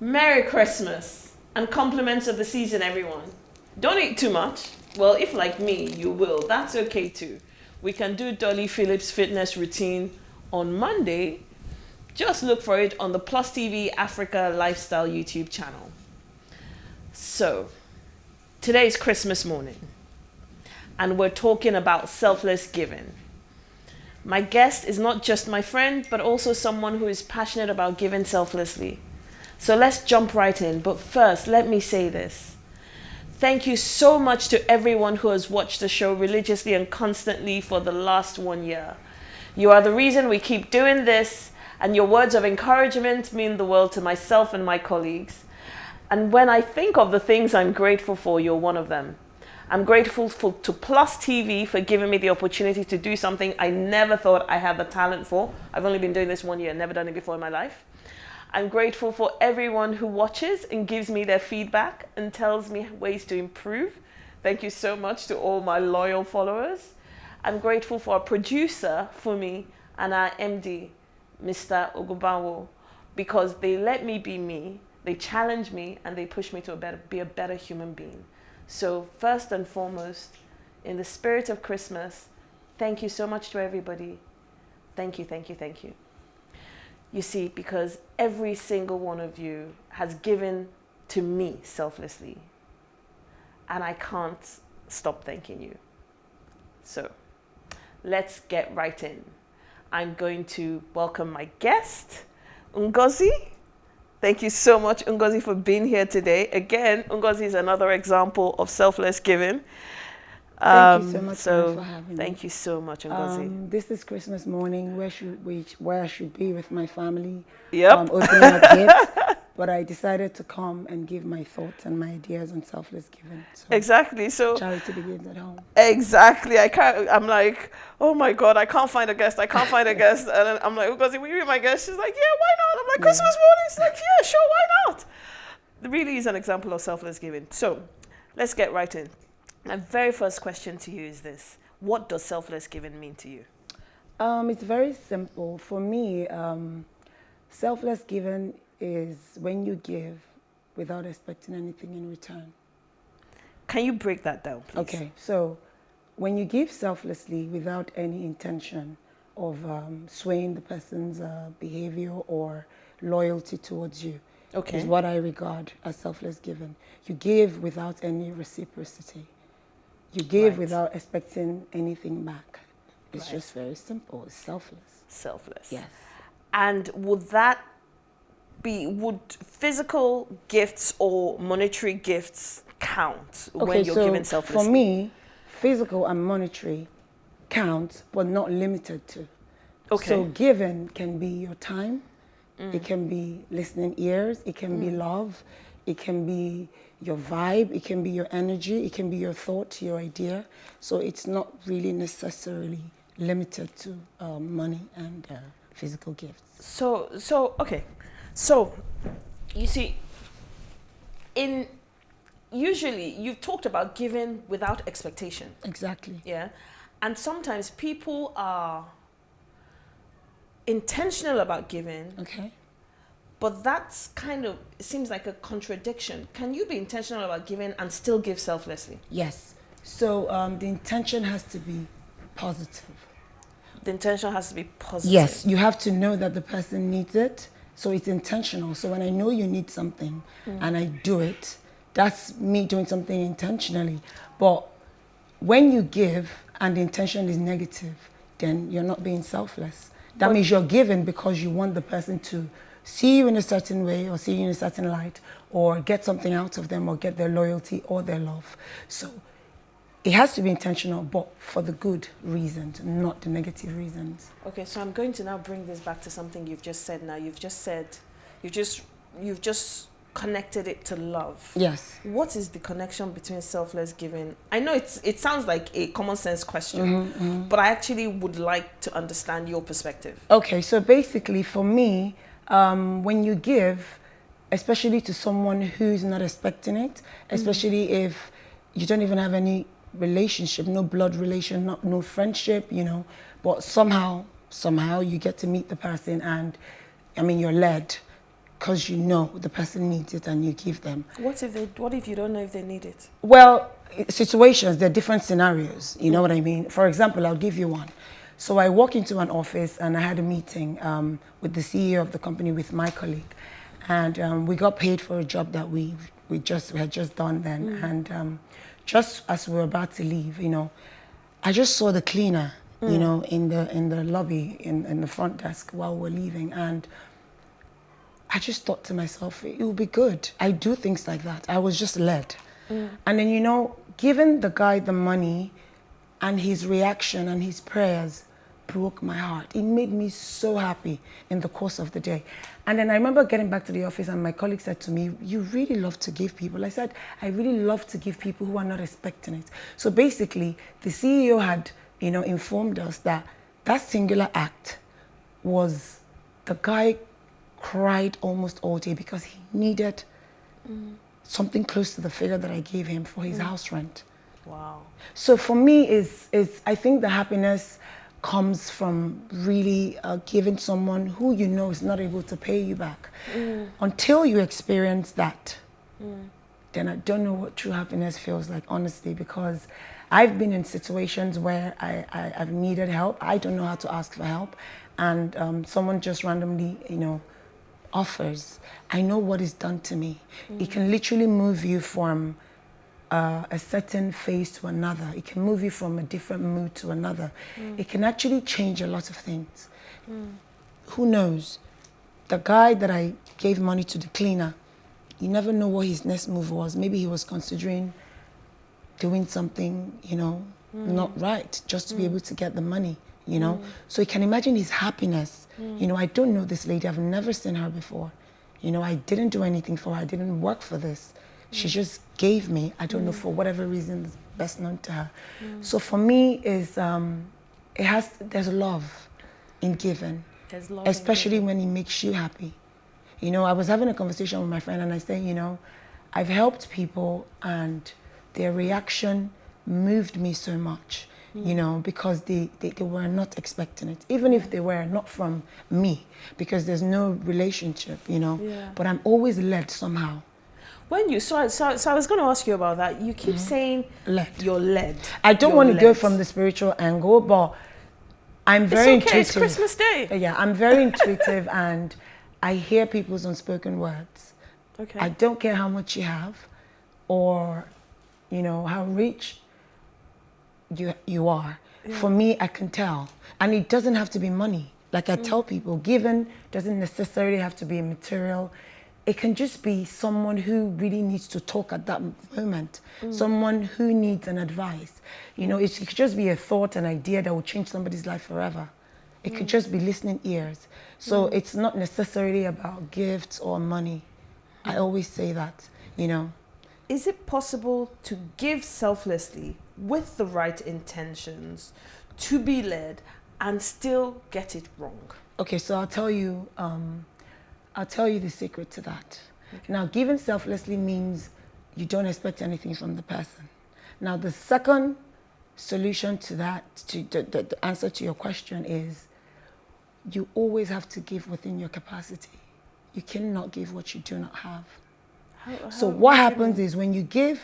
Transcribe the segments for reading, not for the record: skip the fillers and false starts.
Merry Christmas and compliments of the season, everyone. Don't eat too much. Well, if like me, you will, that's okay too. We can do Dolly Phillips' fitness routine on Monday. Just look for it on the PlusTvAfrica Lifestyle YouTube channel. So, today is Christmas morning, and we're talking about selfless giving. My guest is not just my friend, but also someone who is passionate about giving selflessly. So let's jump right in. But first, let me say this. Thank you so much to everyone who has watched the show religiously and constantly for the last 1 year. You are the reason we keep doing this, and your words of encouragement mean the world to myself and my colleagues. And when I think of the things I'm grateful for, you're one of them. I'm grateful to Plus TV for giving me the opportunity to do something I never thought I had the talent for. I've only been doing this 1 year, never done it before in my life. I'm grateful for everyone who watches and gives me their feedback and tells me ways to improve. Thank you so much to all my loyal followers. I'm grateful for our producer, Fumi, and our MD, Mr. Ogubawo, because they let me be me, they challenge me, and they push me to be a better human being. So first and foremost, in the spirit of Christmas, thank you so much to everybody. Thank you, thank you, thank you. You see, because every single one of you has given to me selflessly, and I can't stop thanking you. So let's get right in. I'm going to welcome my guest, Ngozi. Thank you so much, Ngozi, for being here today. Again, Ngozi is another example of selfless giving. Thank you so much for having me. Thank you so much, Ngozi. This is Christmas morning, where I should be with my family. Yep. Opening up gifts. But I decided to come and give my thoughts and my ideas on selfless giving. So exactly. So charity begins at home. Exactly. I'm like, oh my God, I can't find a guest. And I'm like, Ngozi, will you be my guest? She's like, yeah, why not? I'm like, Christmas morning. She's like, yeah, sure, why not? It really is an example of selfless giving. So let's get right in. My very first question to you is this. What does selfless giving mean to you? It's very simple. For me, selfless giving is when you give without expecting anything in return. Can you break that down, please? Okay, so when you give selflessly without any intention of swaying the person's behavior or loyalty towards you, is what I regard as selfless giving. You give without any reciprocity. You give without expecting anything back. It's just very simple. It's selfless. Selfless. Yes. And would physical gifts or monetary gifts count when you're giving selflessly? For me, physical and monetary count, but not limited to. Okay. So giving can be your time, it can be listening ears, it can be love, it can be your vibe, it can be your energy, it can be your thought, your idea. So it's not really necessarily limited to money and physical gifts. Okay. So, you see, usually you've talked about giving without expectation. Exactly. Yeah. And sometimes people are intentional about giving. Okay. But that's it seems like a contradiction. Can you be intentional about giving and still give selflessly? Yes. So the intention has to be positive. The intention has to be positive. Yes, you have to know that the person needs it. So it's intentional. So when I know you need something and I do it, that's me doing something intentionally. But when you give and the intention is negative, then you're not being selfless. That means you're giving because you want the person to see you in a certain way or see you in a certain light or get something out of them or get their loyalty or their love. So it has to be intentional, but for the good reasons, not the negative reasons. Okay, so I'm going to now bring this back to something you've just said now. You've just connected it to love. Yes. What is the connection between selfless giving? I know it sounds like a common sense question, but I actually would like to understand your perspective. Okay, so basically for me, when you give, especially to someone who's not expecting it, especially if you don't even have any relationship, no blood relation, no friendship, but somehow you get to meet the person and, you're led because you know the person needs it and you give them. What if you don't know if they need it? Well, situations, there are different scenarios. You know what I mean? For example, I'll give you one. So I walk into an office and I had a meeting with the CEO of the company with my colleague. And we got paid for a job that we had just done then. And just as we were about to leave, you know, I just saw the cleaner, you know, in the lobby, in the front desk while we're leaving. And I just thought to myself, it will be good. I do things like that. I was just led. And then, you know, giving the guy the money and his reaction and his prayers broke my heart. It made me so happy in the course of the day. And then I remember getting back to the office and my colleague said to me, you really love to give people. I said, I really love to give people who are not expecting it. So basically, the CEO had, you know, informed us that that singular act was, the guy cried almost all day because he needed something close to the figure that I gave him for his house rent. Wow. So for me, I think the happiness comes from really giving someone who you know is not able to pay you back. Until you experience that, then I don't know what true happiness feels like, honestly, because I've been in situations where I've needed help. I don't know how to ask for help. And someone just randomly, you know, offers. I know what is done to me. It can literally move you from a certain phase to another. It can move you from a different mood to another. It can actually change a lot of things. Who knows? The guy that I gave money to, the cleaner, you never know what his next move was. Maybe he was considering doing something, you know, not right, just to be able to get the money, you know. So you can imagine his happiness. You know, I don't know this lady. I've never seen her before. You know, I didn't do anything for her. I didn't work for this. She just gave me, I don't know, for whatever reason is best known to her. So for me, there's love in giving. There's love Especially when it makes you happy. You know, I was having a conversation with my friend and I said, you know, I've helped people and their reaction moved me so much, you know, because they were not expecting it. Even if they were not from me, because there's no relationship, you know, but I'm always led somehow. When you so I was going to ask you about that. You keep saying you're led. I don't want to go from the spiritual angle, but I'm very intuitive. It's Christmas Day. Yeah, I'm very intuitive and I hear people's unspoken words. Okay. I don't care how much you have or, you know, how rich you are. For me, I can tell. And it doesn't have to be money. Like I tell people, giving doesn't necessarily have to be material. It can just be someone who really needs to talk at that moment. Someone who needs an advice. You know, it could just be a thought, an idea that will change somebody's life forever. It could just be listening ears. So it's not necessarily about gifts or money. I always say that, you know. Is it possible to give selflessly with the right intentions, to be led, and still get it wrong? Okay, so I'll tell you the secret to that. Okay. Now, giving selflessly means you don't expect anything from the person. Now, the second solution to that, to the answer to your question is, you always have to give within your capacity. You cannot give what you do not have. So what happens is when you give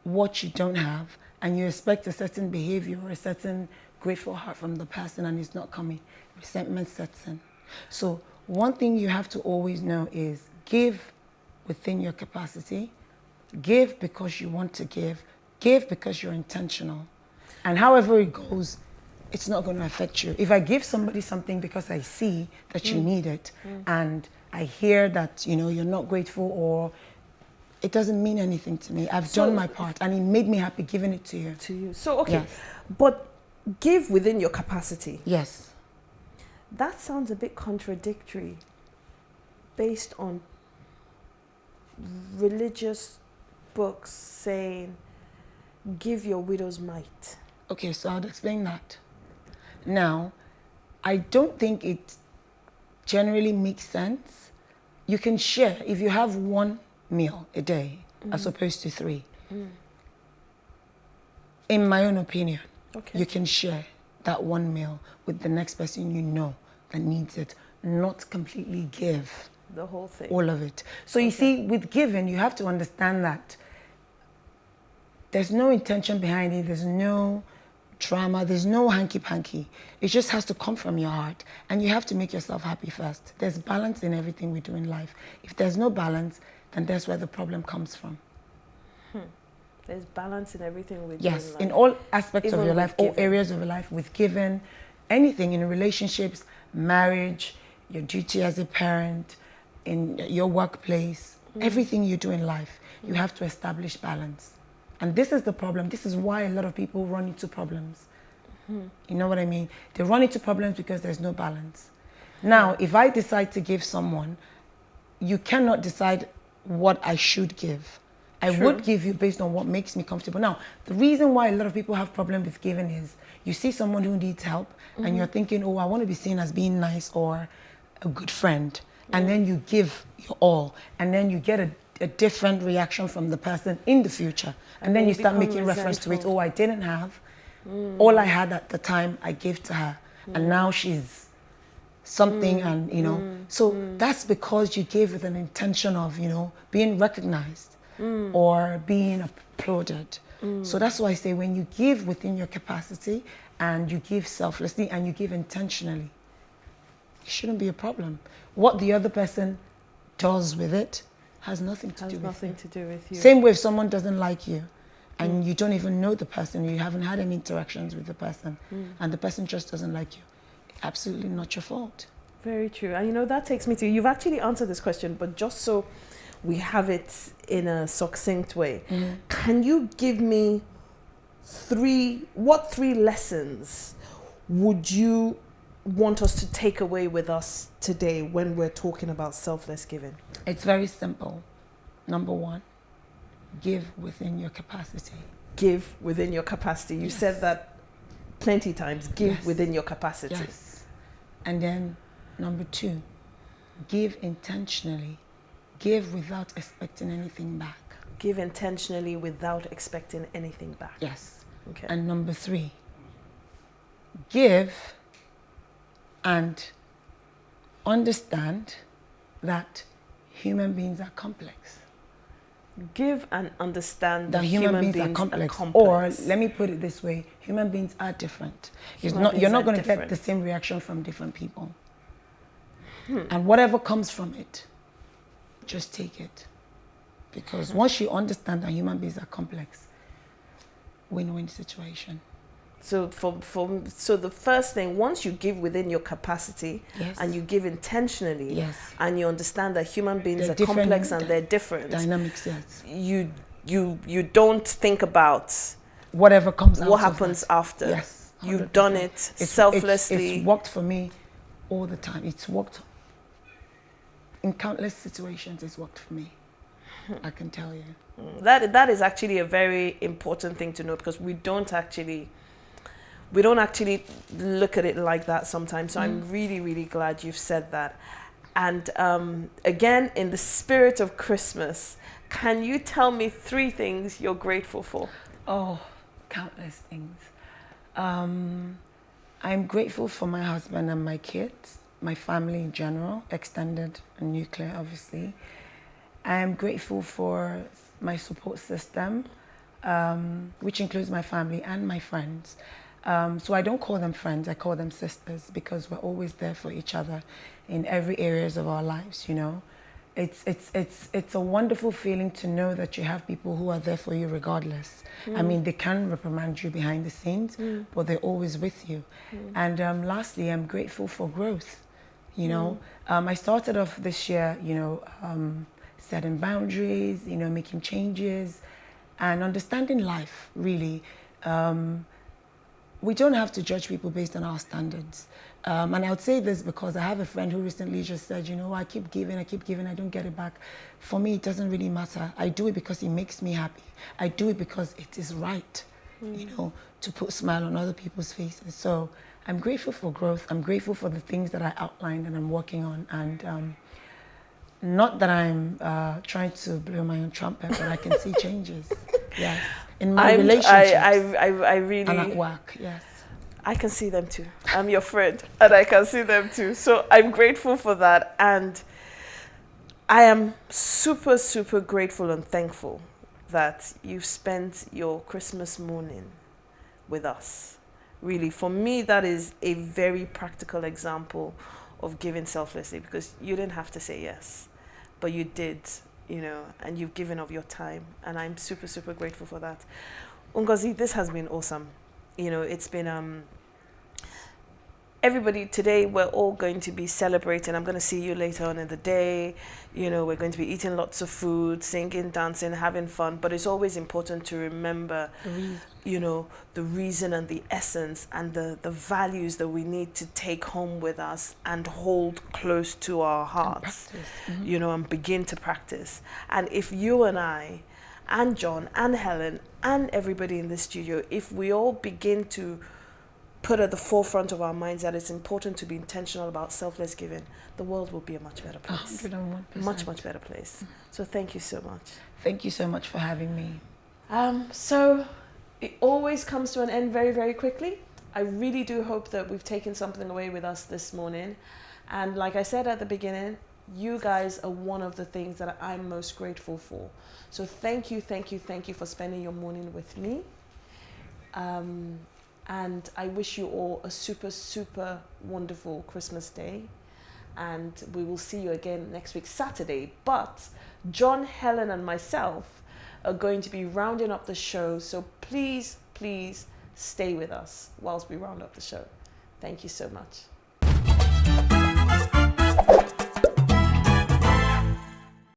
what you don't have and you expect a certain behavior or a certain grateful heart from the person and it's not coming, resentment sets in. So one thing you have to always know is give within your capacity, give because you want to give because you're intentional. And however it goes, it's not going to affect you. If I give somebody something because I see that you need it and I hear that, you know, you're not grateful or it doesn't mean anything to me. I've done my part and it made me happy giving it to you. So, okay, yes. But give within your capacity. Yes. That sounds a bit contradictory based on religious books saying, give your widow's mite. Okay, so I'll explain that. Now, I don't think it generally makes sense. You can share if you have one meal a day as opposed to 3. In my own opinion, you can share that one meal with the next person you know that needs it, not completely give The whole thing. All of it. So you see, with giving, you have to understand that there's no intention behind it. There's no drama. There's no hanky-panky. It just has to come from your heart. And you have to make yourself happy first. There's balance in everything we do in life. If there's no balance, then that's where the problem comes from. There's balance in everything we do Yes, in life. in all aspects Even of your with life, all giving. areas of your life, with giving, anything in relationships, marriage, your duty as a parent, in your workplace, everything you do in life, you have to establish balance. And this is the problem. This is why a lot of people run into problems. You know what I mean? They run into problems because there's no balance. Now, if I decide to give someone, you cannot decide what I should give. I would give you based on what makes me comfortable. Now, the reason why a lot of people have problems with giving is you see someone who needs help and you're thinking, oh, I want to be seen as being nice or a good friend. And then you give your all. And then you get a different reaction from the person in the future. And then you start making reference to it. Oh, I didn't have. All I had at the time, I gave to her. And now she's something and, you know. So that's because you gave with an intention of, you know, being recognized. Or being applauded. So that's why I say when you give within your capacity and you give selflessly and you give intentionally, it shouldn't be a problem. What the other person does with it has nothing to do with you. Same way if someone doesn't like you and you don't even know the person, you haven't had any interactions with the person and the person just doesn't like you, absolutely not your fault. Very true. And you know, that takes me to, you've actually answered this question, but just so we have it in a succinct way. Can you give me what three lessons would you want us to take away with us today when we're talking about selfless giving? It's very simple. Number one, give within your capacity. Give within your capacity. You said that plenty times. Give within your capacity. Yes. And then number two, give intentionally. Give without expecting anything back. Give intentionally without expecting anything back. Yes. Okay. And number three, give and understand that human beings are complex. Give and understand that human beings are complex. Or let me put it this way, human beings are different. You're not going to get the same reaction from different people. And whatever comes from it, just take it. Because once you understand that human beings are complex, win-win situation. So so the first thing, once you give within your capacity and you give intentionally and you understand that human beings are complex and they're different. Dynamics, yes. You don't think about whatever comes out what happens after. Yes. 100%. You've done it selflessly. It's worked for me all the time. It's worked in countless situations. It's worked for me. I can tell you. That is actually a very important thing to know, because we don't actually look at it like that sometimes. So I'm really, really glad you've said that. And again, in the spirit of Christmas, can you tell me 3 things you're grateful for? Oh, countless things. I'm grateful for my husband and my kids, my family in general, extended and nuclear, obviously. I'm grateful for my support system, which includes my family and my friends. So I don't call them friends, I call them sisters, because we're always there for each other in every areas of our lives, you know. It's a wonderful feeling to know that you have people who are there for you regardless. I mean, they can reprimand you behind the scenes, but they're always with you. And lastly, I'm grateful for growth. You know, I started off this year, you know, setting boundaries, you know, making changes and understanding life, really. We don't have to judge people based on our standards. And I would say this because I have a friend who recently just said, you know, I keep giving, I don't get it back. For me, it doesn't really matter. I do it because it makes me happy. I do it because it is right, you know, to put a smile on other people's faces. So I'm grateful for growth. I'm grateful for the things that I outlined and I'm working on. And not that I'm trying to blow my own trumpet, but I can see changes. Yes. In my relationships. I really. And at work, yes. I can see them too. I'm your friend and I can see them too. So I'm grateful for that. And I am super, super grateful and thankful that you've spent your Christmas morning with us. Really, for me, that is a very practical example of giving selflessly, because you didn't have to say yes, but you did, and you've given of your time. And I'm super, super grateful for that. Ngozi, this has been awesome. It's been everybody, today we're all going to be celebrating. I'm going to see you later on in the day. We're going to be eating lots of food, singing, dancing, having fun. But it's always important to remember, the reason and the essence and the values that we need to take home with us and hold close to our hearts, and begin to practice. And if you and I and John and Helen and everybody in the studio, if we all begin to put at the forefront of our minds that it's important to be intentional about selfless giving, the world will be a much better place. 101%. Much, much better place. So thank you so much. Thank you so much for having me. So it always comes to an end very, very quickly. I really do hope that we've taken something away with us this morning. And like I said at the beginning, you guys are one of the things that I'm most grateful for. So thank you, thank you, thank you for spending your morning with me. And I wish you all a super, super wonderful Christmas day. And we will see you again next week, Saturday. But John, Helen, and myself are going to be rounding up the show. So please, please stay with us whilst we round up the show. Thank you so much.